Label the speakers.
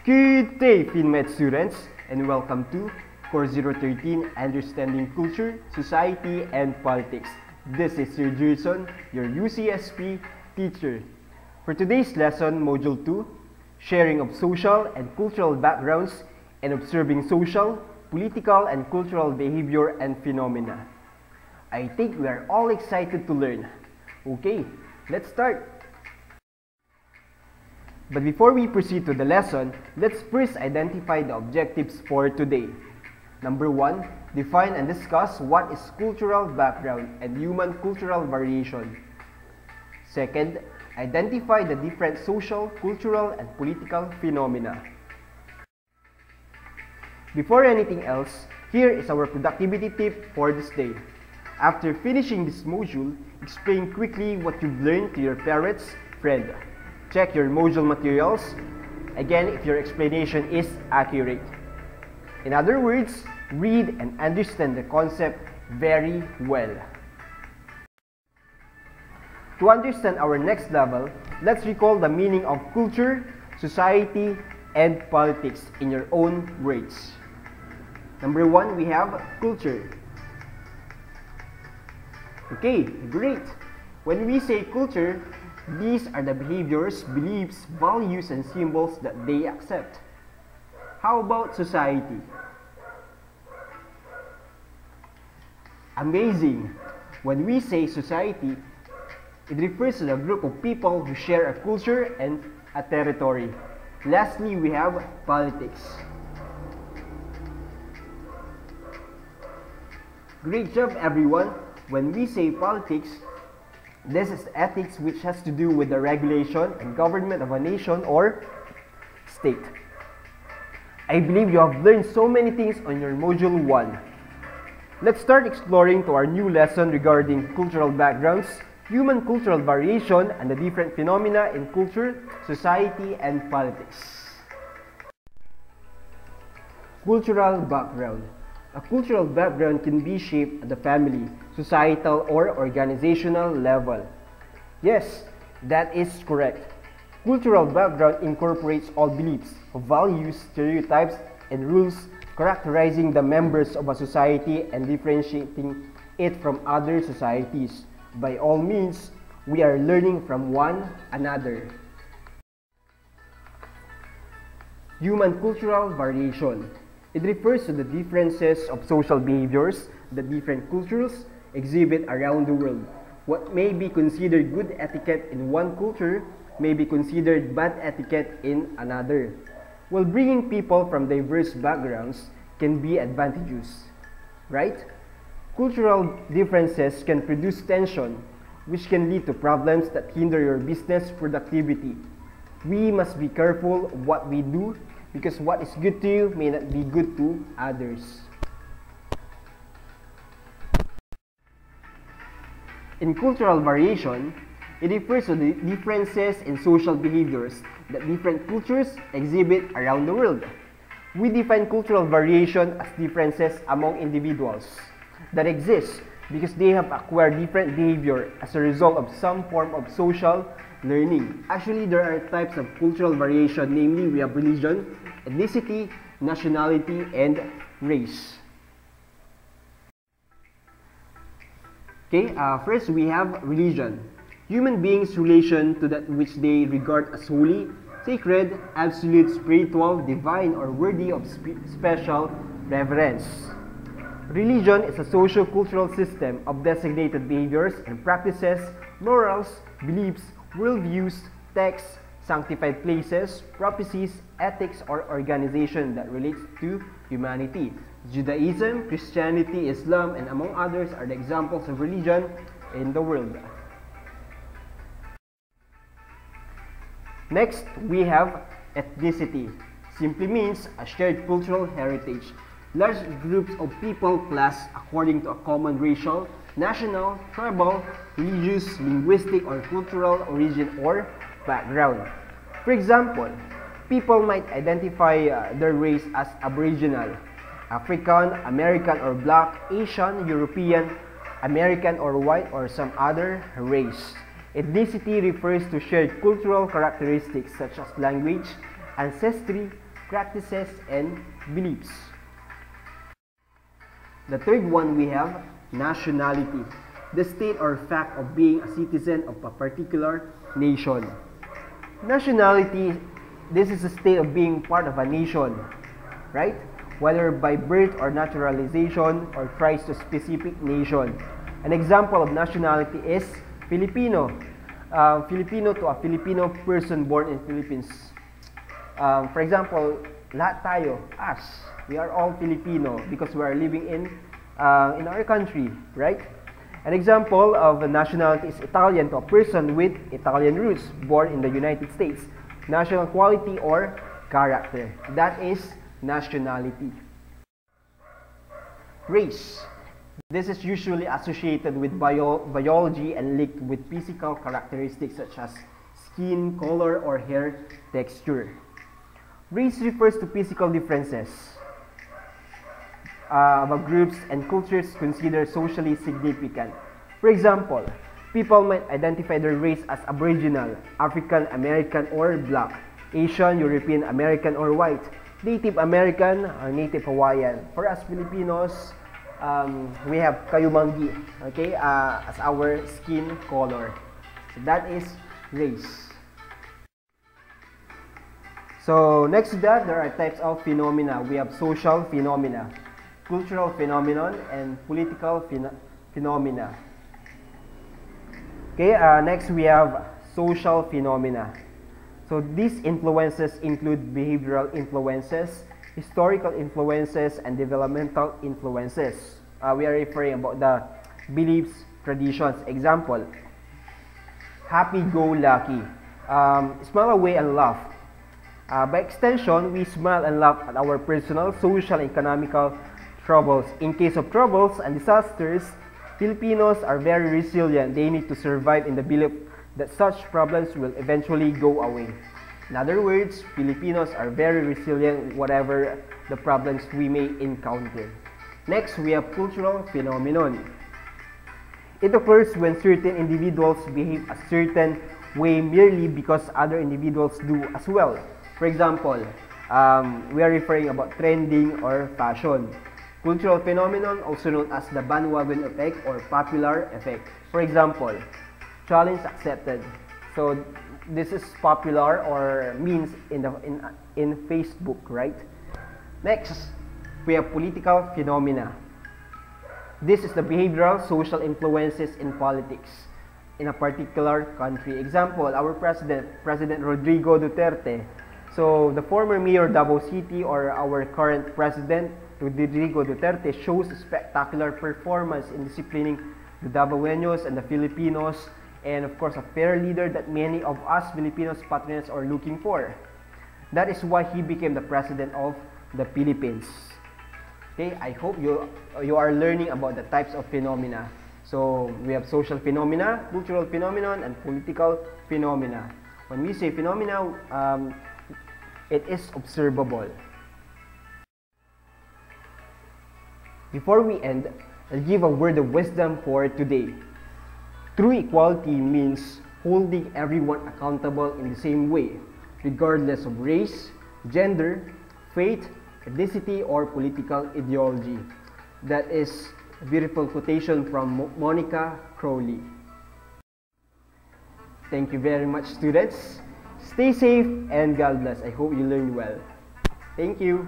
Speaker 1: Good day, FinMed students, and welcome to Course 013, Understanding Culture, Society, and Politics. This is Sir Gerson, your UCSP teacher. For today's lesson, Module 2, Sharing of Social and Cultural Backgrounds and Observing Social, Political, and Cultural Behavior and Phenomena. I think we are all excited to learn. Okay, let's start. But before we proceed to the lesson, let's first identify the objectives for today. Number 1, define and discuss what is cultural background and human cultural variation. Second, identify the different social, cultural, and political phenomena. Before anything else, here is our productivity tip for this day. After finishing this module, explain quickly what you've learned to your parents, friend. Check your module materials, again if your explanation is accurate. In other words, read and understand the concept very well. To understand our next level, let's recall the meaning of culture, society, and politics in your own words. Number 1, we have culture. Okay, great. When we say culture, these are the behaviors, beliefs, values, and symbols that they accept. How about society? Amazing! When we say society, it refers to the group of people who share a culture and a territory. Lastly, we have politics. Great job, everyone! When we say politics, this is ethics which has to do with the regulation and government of a nation or state. I believe you have learned so many things on your Module 1. Let's start exploring to our new lesson regarding cultural backgrounds, human cultural variation, and the different phenomena in culture, society, and politics. Cultural background. A cultural background can be shaped at the family, societal, or organizational level. Yes, that is correct. Cultural background incorporates all beliefs, values, stereotypes, and rules characterizing the members of a society and differentiating it from other societies. By all means, we are learning from one another. Human cultural variation. It refers to the differences of social behaviors that different cultures exhibit around the world. What may be considered good etiquette in one culture may be considered bad etiquette in another. While bringing people from diverse backgrounds can be advantageous, right? Cultural differences can produce tension, which can lead to problems that hinder your business productivity. We must be careful of what we do, because what is good to you may not be good to others. In cultural variation, it refers to the differences in social behaviors that different cultures exhibit around the world. We define cultural variation as differences among individuals that exist because they have acquired different behavior as a result of some form of social learning. Actually, there are types of cultural variation, namely we have religion, ethnicity, nationality, and race. Okay, first we have religion. Human beings' relation to that which they regard as holy, sacred, absolute, spiritual, divine, or worthy of special reverence. Religion is a socio-cultural system of designated behaviors and practices, morals, beliefs, worldviews, texts, sanctified places, prophecies, ethics, or organization that relates to humanity. Judaism, Christianity, Islam, and among others are the examples of religion in the world. Next, we have ethnicity. Simply means a shared cultural heritage. Large groups of people classed according to a common racial, national, tribal, religious, linguistic, or cultural origin or background. For example, people might identify their race as Aboriginal, African, American or Black, Asian, European, American or white, or some other race. Ethnicity refers to shared cultural characteristics such as language, ancestry, practices, and beliefs. The third one we have nationality, the state or fact of being a citizen of a particular nation. Nationality, this is a state of being part of a nation, right? Whether by birth or naturalization or ties to a specific nation. An example of nationality is Filipino. Filipino to a Filipino person born in Philippines. For example, lahat tayo, us, we are all Filipino because we are living in our country, right? An example of a nationality is Italian to a person with Italian roots born in the United States. National quality or character. That is nationality. Race. This is usually associated with biology and linked with physical characteristics such as skin color or hair texture. Race refers to physical differences of groups and cultures considered socially significant. For example, people might identify their race as Aboriginal, African American or Black, Asian, European American or White, Native American or Native Hawaiian. For us Filipinos, we have Kayumangi, okay, as our skin color. So that is race. So next to that, there are types of phenomena. We have social phenomena, cultural phenomenon, and political phenomena. Okay, next we have social phenomena. So these influences include behavioral influences, historical influences, and developmental influences. We are referring about the beliefs, traditions. Example, happy-go-lucky, smile away and laugh. By extension, we smile and laugh at our personal, social, and economical troubles. In case of troubles and disasters, Filipinos are very resilient. They need to survive in the belief that such problems will eventually go away. In other words, Filipinos are very resilient whatever the problems we may encounter. Next, we have cultural phenomenon. It occurs when certain individuals behave a certain way merely because other individuals do as well. For example, we are referring about trending or fashion. Cultural phenomenon, also known as the bandwagon effect or popular effect. For example, challenge accepted. So this is popular or means in Facebook, right? Next, we have political phenomena. This is the behavioral social influences in politics in a particular country. Example, our President Rodrigo Duterte. So the former mayor of Davao City or our current president Rodrigo Duterte shows spectacular performance in disciplining the Davaoenos and the Filipinos, and of course a fair leader that many of us Filipinos patriots are looking for. That is why he became the president of the Philippines. Okay, I hope you are learning about the types of phenomena. So we have social phenomena, cultural phenomenon, and political phenomena. When we say phenomena, it is observable. Before we end, I'll give a word of wisdom for today. True equality means holding everyone accountable in the same way, regardless of race, gender, faith, ethnicity, or political ideology. That is a beautiful quotation from Monica Crowley. Thank you very much, students. Stay safe and God bless. I hope you learned well. Thank you.